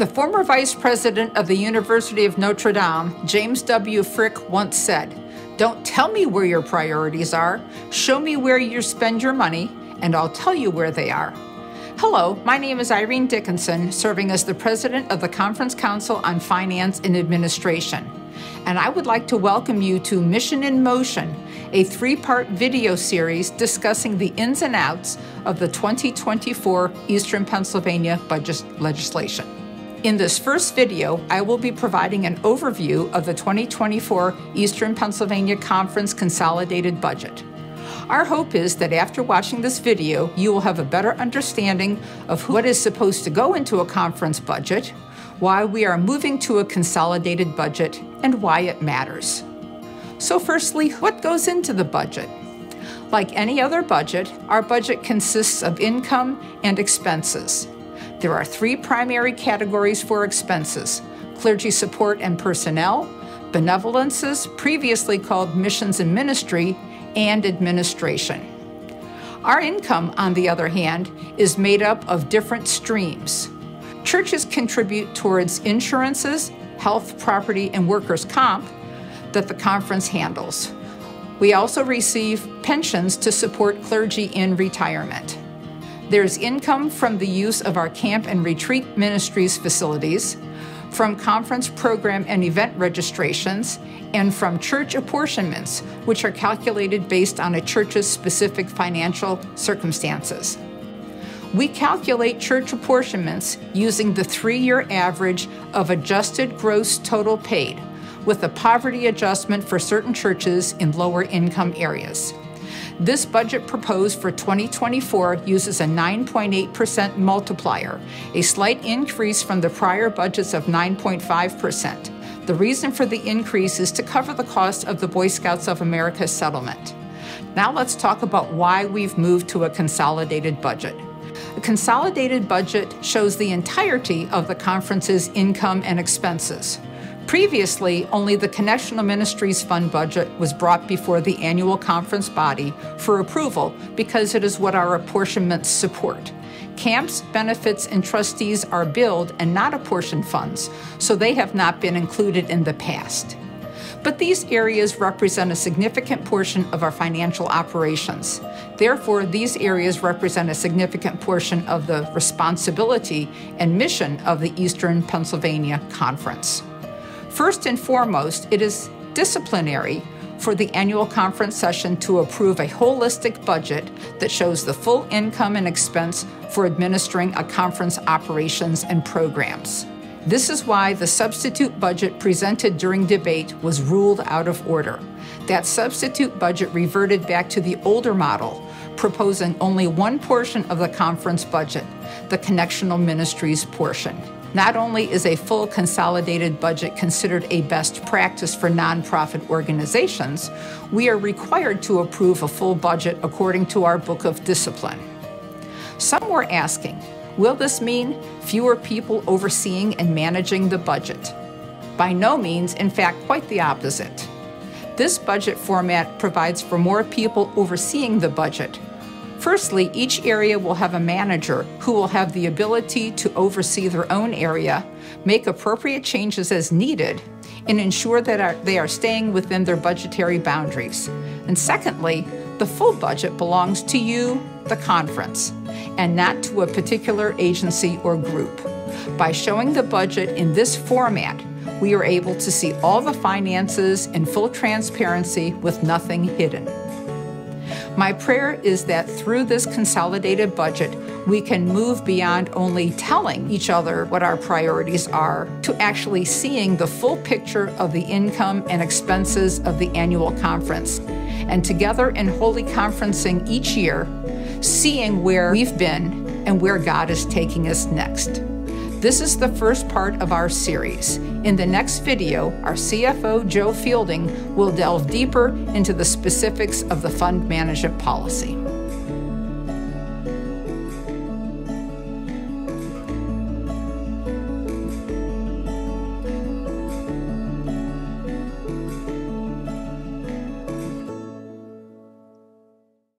The former vice president of the University of Notre Dame, James W. Frick, once said, "Don't tell me where your priorities are. Show me where you spend your money, and I'll tell you where they are." Hello, my name is Irene Dickinson, serving as the president of the Conference Council on Finance and Administration. And I would like to welcome you to Mission in Motion, a three-part video series discussing the ins and outs of the 2024 Eastern Pennsylvania budget legislation. In this first video, I will be providing an overview of the 2024 Eastern Pennsylvania Conference Consolidated Budget. Our hope is that after watching this video, you will have a better understanding of what is supposed to go into a conference budget, why we are moving to a consolidated budget, and why it matters. So firstly, what goes into the budget? Like any other budget, our budget consists of income and expenses. There are three primary categories for expenses: clergy support and personnel, benevolences, previously called missions and ministry, and administration. Our income, on the other hand, is made up of different streams. Churches contribute towards insurances, health, property, and workers' comp that the conference handles. We also receive pensions to support clergy in retirement. There's income from the use of our camp and retreat ministries facilities, from conference program and event registrations, and from church apportionments, which are calculated based on a church's specific financial circumstances. We calculate church apportionments using the 3-year average of adjusted gross total paid, with a poverty adjustment for certain churches in lower income areas. This budget proposed for 2024 uses a 9.8% multiplier, a slight increase from the prior budgets of 9.5%. The reason for the increase is to cover the cost of the Boy Scouts of America settlement. Now let's talk about why we've moved to a consolidated budget. A consolidated budget shows the entirety of the conference's income and expenses. Previously, only the Connectional Ministries Fund budget was brought before the annual conference body for approval because it is what our apportionments support. Camps, benefits, and trustees are billed and not apportioned funds, so they have not been included in the past. But these areas represent a significant portion of our financial operations. Therefore, these areas represent a significant portion of the responsibility and mission of the Eastern Pennsylvania Conference. First and foremost, it is disciplinary for the annual conference session to approve a holistic budget that shows the full income and expense for administering a conference operations and programs. This is why the substitute budget presented during debate was ruled out of order. That substitute budget reverted back to the older model, proposing only one portion of the conference budget, the Connectional Ministries portion. Not only is a full consolidated budget considered a best practice for nonprofit organizations, we are required to approve a full budget according to our Book of Discipline. Some were asking, will this mean fewer people overseeing and managing the budget? By no means, in fact, quite the opposite. This budget format provides for more people overseeing the budget. Firstly, each area will have a manager who will have the ability to oversee their own area, make appropriate changes as needed, and ensure that they are staying within their budgetary boundaries. And secondly, the full budget belongs to you, the conference, and not to a particular agency or group. By showing the budget in this format, we are able to see all the finances in full transparency with nothing hidden. My prayer is that through this consolidated budget, we can move beyond only telling each other what our priorities are to actually seeing the full picture of the income and expenses of the annual conference, and together in holy conferencing each year, seeing where we've been and where God is taking us next. This is the first part of our series. In the next video, our CFO, Joe Fielding, will delve deeper into the specifics of the fund management policy.